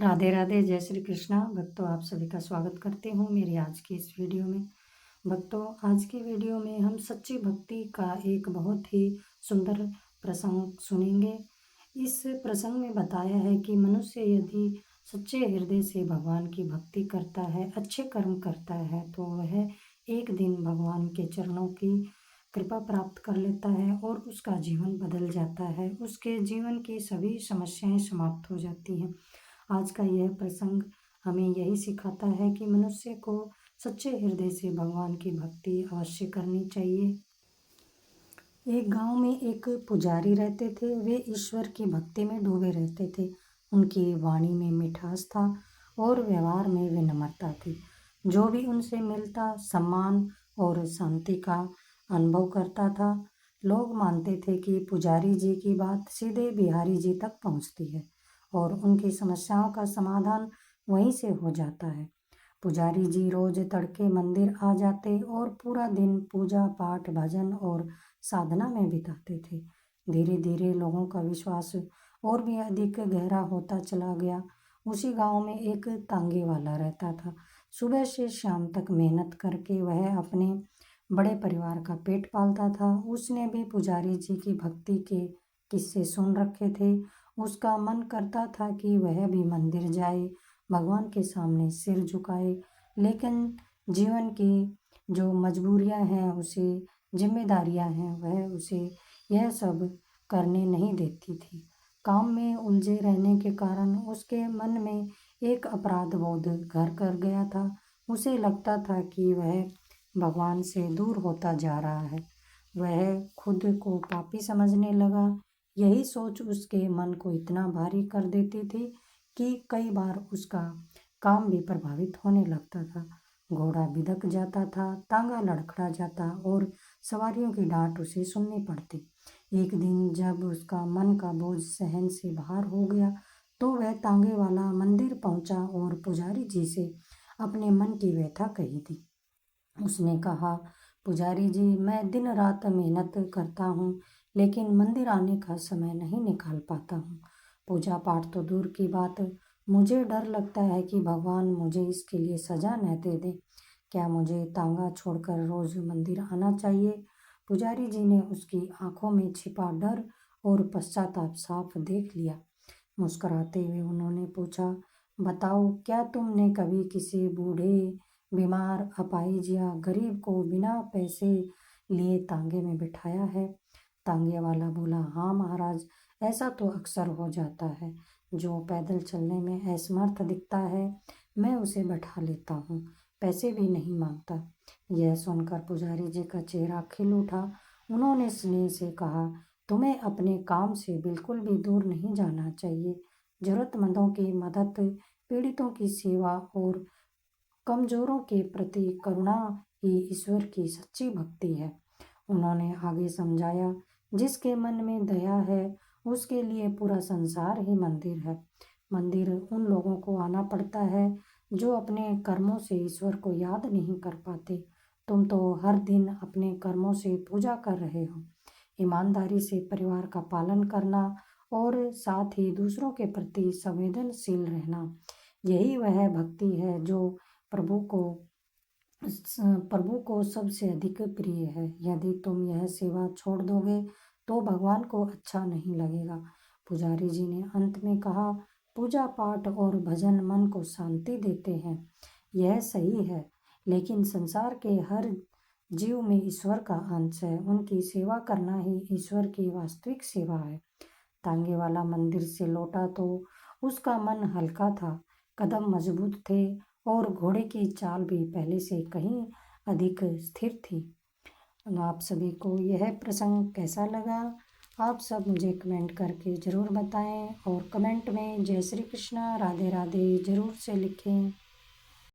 राधे राधे, जय श्री कृष्णा। भक्तों, आप सभी का स्वागत करती हूँ मेरी आज की इस वीडियो में। भक्तों, आज की वीडियो में हम सच्ची भक्ति का एक बहुत ही सुंदर प्रसंग सुनेंगे। इस प्रसंग में बताया है कि मनुष्य यदि सच्चे हृदय से भगवान की भक्ति करता है, अच्छे कर्म करता है, तो वह एक दिन भगवान के चरणों की कृपा प्राप्त कर लेता है और उसका जीवन बदल जाता है। उसके जीवन की सभी समस्याएं समाप्त हो जाती हैं। आज का यह प्रसंग हमें यही सिखाता है कि मनुष्य को सच्चे हृदय से भगवान की भक्ति अवश्य करनी चाहिए। एक गांव में एक पुजारी रहते थे। वे ईश्वर की भक्ति में डूबे रहते थे। उनकी वाणी में मिठास था और व्यवहार में विनम्रता थी। जो भी उनसे मिलता सम्मान और शांति का अनुभव करता था। लोग मानते थे कि पुजारी जी की बात सीधे बिहारी जी तक पहुंचती है और उनकी समस्याओं का समाधान वहीं से हो जाता है। पुजारी जी रोज तड़के मंदिर आ जाते और पूरा दिन पूजा पाठ भजन और साधना में बिताते थे। धीरे धीरे लोगों का विश्वास और भी अधिक गहरा होता चला गया। उसी गांव में एक तांगे वाला रहता था। सुबह से शाम तक मेहनत करके वह अपने बड़े परिवार का पेट पालता था। उसने भी पुजारी जी की भक्ति के किस्से सुन रखे थे। उसका मन करता था कि वह भी मंदिर जाए, भगवान के सामने सिर झुकाए, लेकिन जीवन की जो मजबूरियां हैं, उसे जिम्मेदारियां हैं, वह उसे यह सब करने नहीं देती थी। काम में उलझे रहने के कारण उसके मन में एक अपराध बोध घर कर गया था। उसे लगता था कि वह भगवान से दूर होता जा रहा है। वह खुद को पापी समझने लगा। यही सोच उसके मन को इतना भारी कर देती थी कि कई बार उसका काम भी प्रभावित होने लगता था। घोड़ा बिदक जाता था, तांगा लड़खड़ा जाता और सवारियों की डांट उसे सुननी पड़ती। एक दिन जब उसका मन का बोझ सहन से बाहर हो गया, तो वह तांगे वाला मंदिर पहुंचा और पुजारी जी से अपने मन की व्यथा कही थी। उसने कहा, पुजारी जी, मैं दिन रात मेहनत करता हूँ, लेकिन मंदिर आने का समय नहीं निकाल पाता हूँ। पूजा पाठ तो दूर की बात, मुझे डर लगता है कि भगवान मुझे इसके लिए सजा न दे दे। क्या मुझे तांगा छोड़कर रोज मंदिर आना चाहिए? पुजारी जी ने उसकी आंखों में छिपा डर और पश्चाताप साफ देख लिया। मुस्कुराते हुए उन्होंने पूछा, बताओ, क्या तुमने कभी किसी बूढ़े, बीमार, अपाहिज या गरीब को बिना पैसे लिए तांगे में बिठाया है? तांगे वाला बोला, हाँ महाराज, ऐसा तो अक्सर हो जाता है। जो पैदल चलने में असमर्थ दिखता है, मैं उसे बैठा लेता हूँ, पैसे भी नहीं मांगता। यह सुनकर पुजारी जी का चेहरा खिल उठा। उन्होंने स्नेह से कहा, तुम्हें अपने काम से बिल्कुल भी दूर नहीं जाना चाहिए। जरूरतमंदों की मदद, पीड़ितों की सेवा और कमजोरों के प्रति करुणा ही ईश्वर की सच्ची भक्ति है। उन्होंने आगे समझाया, जिसके मन में दया है, उसके लिए पूरा संसार ही मंदिर है। मंदिर उन लोगों को आना पड़ता है जो अपने कर्मों से ईश्वर को याद नहीं कर पाते। तुम तो हर दिन अपने कर्मों से पूजा कर रहे हो। ईमानदारी से परिवार का पालन करना और साथ ही दूसरों के प्रति संवेदनशील रहना, यही वह भक्ति है जो प्रभु को प्रभु को सबसे अधिक प्रिय है। यदि तुम यह सेवा छोड़ दोगे तो भगवान को अच्छा नहीं लगेगा। पुजारी जी ने अंत में कहा, पूजा पाठ और भजन मन को शांति देते हैं, यह सही है, लेकिन संसार के हर जीव में ईश्वर का अंश है। उनकी सेवा करना ही ईश्वर की वास्तविक सेवा है। तांगे वाला मंदिर से लौटा तो उसका मन हल्का था, कदम मजबूत थे और घोड़े की चाल भी पहले से कहीं अधिक स्थिर थी। आप सभी को यह प्रसंग कैसा लगा? आप सब मुझे कमेंट करके ज़रूर बताएं और कमेंट में जय श्री कृष्णा, राधे राधे ज़रूर से लिखें।